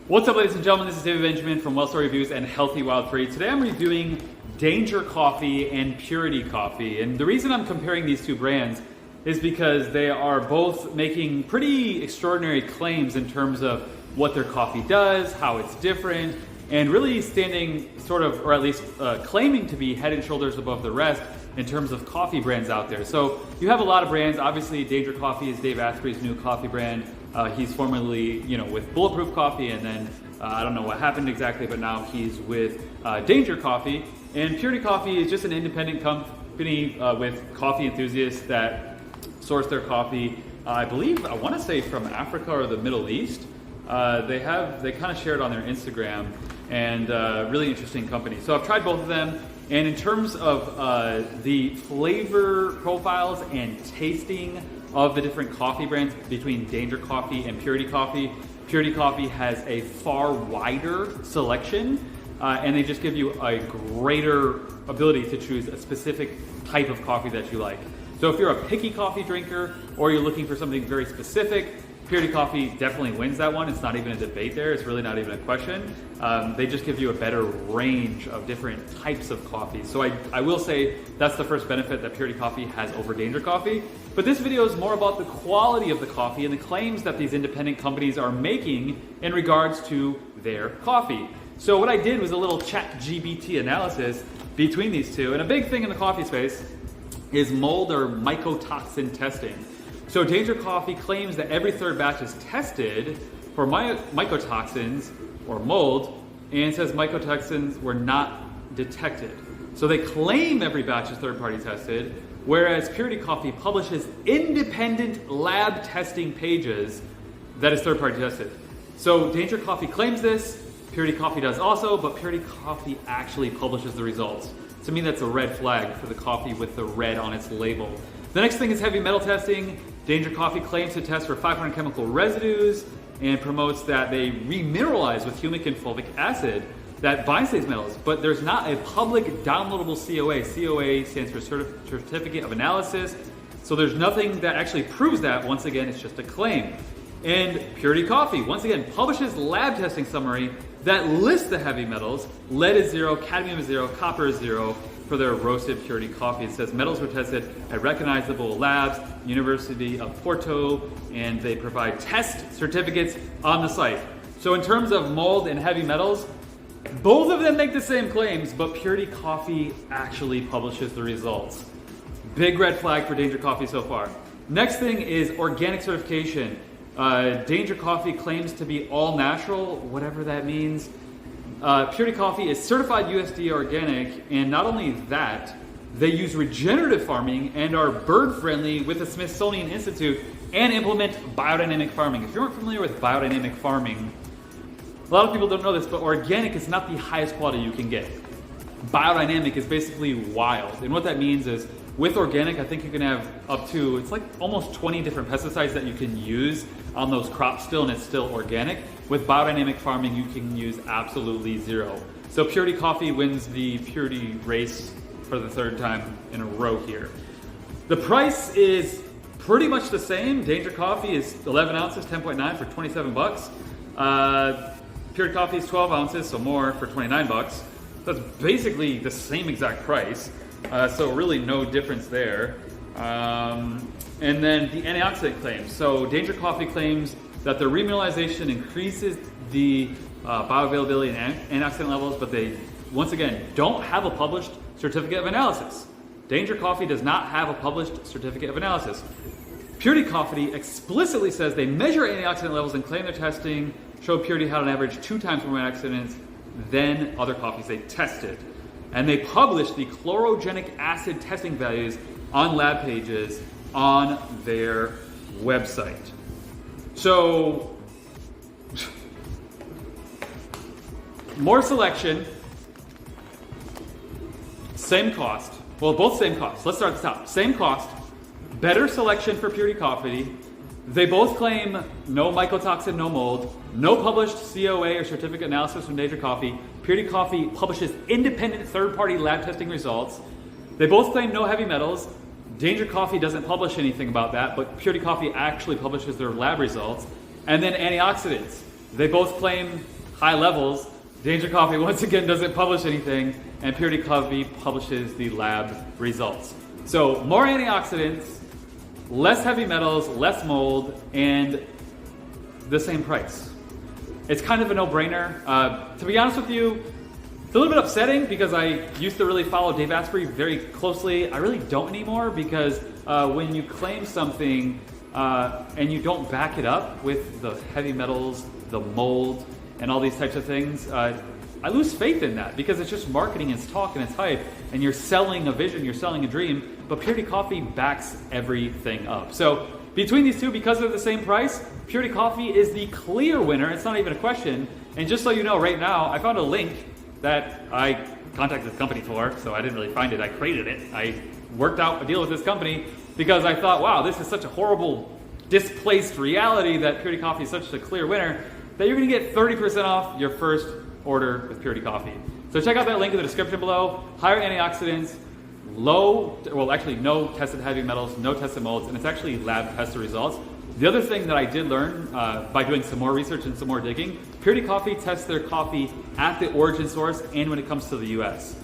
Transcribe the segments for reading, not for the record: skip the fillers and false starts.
What's up, ladies and gentlemen? This is David Benjamin from Well Story Reviews and Healthy Wild Free. Today I'm reviewing Danger Coffee and Purity Coffee. And the reason I'm comparing these two brands is because they are both making pretty extraordinary claims in terms of what their coffee does, how it's different, and really standing sort of, or at least claiming to be head and shoulders above the rest in terms of coffee brands out there. So you have a lot of brands. Obviously, Danger Coffee is Dave Asprey's new coffee brand. He's formerly, with Bulletproof Coffee, and then I don't know what happened exactly, but now he's with Danger Coffee. And Purity Coffee is just an independent company with coffee enthusiasts that source their coffee, I want to say from Africa or the Middle East. They kind of share it on their Instagram, and really interesting company. So I've tried both of them, and in terms of the flavor profiles and tasting of the different coffee brands between Danger Coffee and Purity Coffee, Purity Coffee has a far wider selection, and they just give you a greater ability to choose a specific type of coffee that you like. So if you're a picky coffee drinker or you're looking for something very specific, Purity Coffee definitely wins that one. It's not even a debate there. It's really not even a question. They just give you a better range of different types of coffee. So I will say that's the first benefit that Purity Coffee has over Danger Coffee. But this video is more about the quality of the coffee and the claims that these independent companies are making in regards to their coffee. So what I did was a little ChatGPT analysis between these two. And a big thing in the coffee space is mold or mycotoxin testing. So Danger Coffee claims that every third batch is tested for mycotoxins or mold, and says mycotoxins were not detected. So they claim every batch is third-party tested, whereas Purity Coffee publishes independent lab testing pages that is third-party tested. So Danger Coffee claims this, Purity Coffee does also, but Purity Coffee actually publishes the results. To me, that's a red flag for the coffee with the red on its label. The next thing is heavy metal testing. Danger Coffee claims to test for 500 chemical residues and promotes that they remineralize with humic and fulvic acid that binds these metals, but there's not a public downloadable COA. COA stands for Certificate of Analysis, so there's nothing that actually proves that. Once again, it's just a claim. And Purity Coffee, once again, publishes lab testing summary that lists the heavy metals. Lead is 0, cadmium is 0, copper is 0 for their roasted Purity Coffee. It says metals were tested at recognizable labs, University of Porto, and they provide test certificates on the site. So in terms of mold and heavy metals, both of them make the same claims, but Purity Coffee actually publishes the results. Big red flag for Danger Coffee so far. Next thing is organic certification. Danger Coffee claims to be all natural, whatever that means. Purity Coffee is certified USDA organic, and not only that, they use regenerative farming and are bird friendly with the Smithsonian Institute and implement biodynamic farming. If you aren't familiar with biodynamic farming, a lot of people don't know this, but organic is not the highest quality you can get. Biodynamic is basically wild, and what that means is with organic, I think you can have up to, it's like almost 20 different pesticides that you can use on those crops still, and it's still organic. With biodynamic farming, you can use absolutely 0. So Purity Coffee wins the purity race for the third time in a row here. The price is pretty much the same. Danger Coffee is 11 ounces, 10.9 for 27 bucks. Purity Coffee is 12 ounces, so more for 29 bucks. That's basically the same exact price. So really no difference there. And then the antioxidant claims. So Danger Coffee claims that the remineralization increases the bioavailability and antioxidant levels, but they, once again, don't have a published certificate of analysis. Danger Coffee does not have a published certificate of analysis. Purity Coffee explicitly says they measure antioxidant levels and claim their testing showed Purity had on average 2 times more antioxidants than other coffees they tested. And they publish the chlorogenic acid testing values on lab pages on their website. So, more selection, same cost. Well, both same cost. Let's start at the top. Same cost, better selection for Purity Coffee. They both claim no mycotoxin, no mold, no published COA or certificate analysis from Danger Coffee. Purity Coffee publishes independent third-party lab testing results. They both claim no heavy metals. Danger Coffee doesn't publish anything about that, but Purity Coffee actually publishes their lab results. And then antioxidants. They both claim high levels. Danger Coffee, once again, doesn't publish anything, and Purity Coffee publishes the lab results. So more antioxidants, less heavy metals, less mold, and the same price. It's kind of a no-brainer. To be honest with you, it's a little bit upsetting because I used to really follow Dave Asprey very closely. I really don't anymore because when you claim something and you don't back it up with the heavy metals, the mold, and all these types of things, I lose faith in that because it's just marketing, it's talk, and it's hype, and you're selling a vision, you're selling a dream, but Purity Coffee backs everything up. So between these two, because they're the same price, Purity Coffee is the clear winner. It's not even a question. And just so you know, right now, I found a link that I contacted this company for, so I didn't really find it, I created it. I worked out a deal with this company because I thought, wow, this is such a horrible, displaced reality that Purity Coffee is such a clear winner that you're gonna get 30% off your first order with Purity Coffee. So check out that link in the description below. Higher antioxidants, no tested heavy metals, no tested molds, and it's actually lab tested results. The other thing that I did learn by doing some more research and some more digging, Purity Coffee tests their coffee at the origin source and when it comes to the US.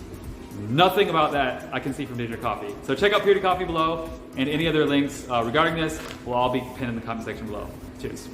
Nothing about that I can see from Danger Coffee. So check out Purity Coffee below, and any other links regarding this will all be pinned in the comment section below. Cheers.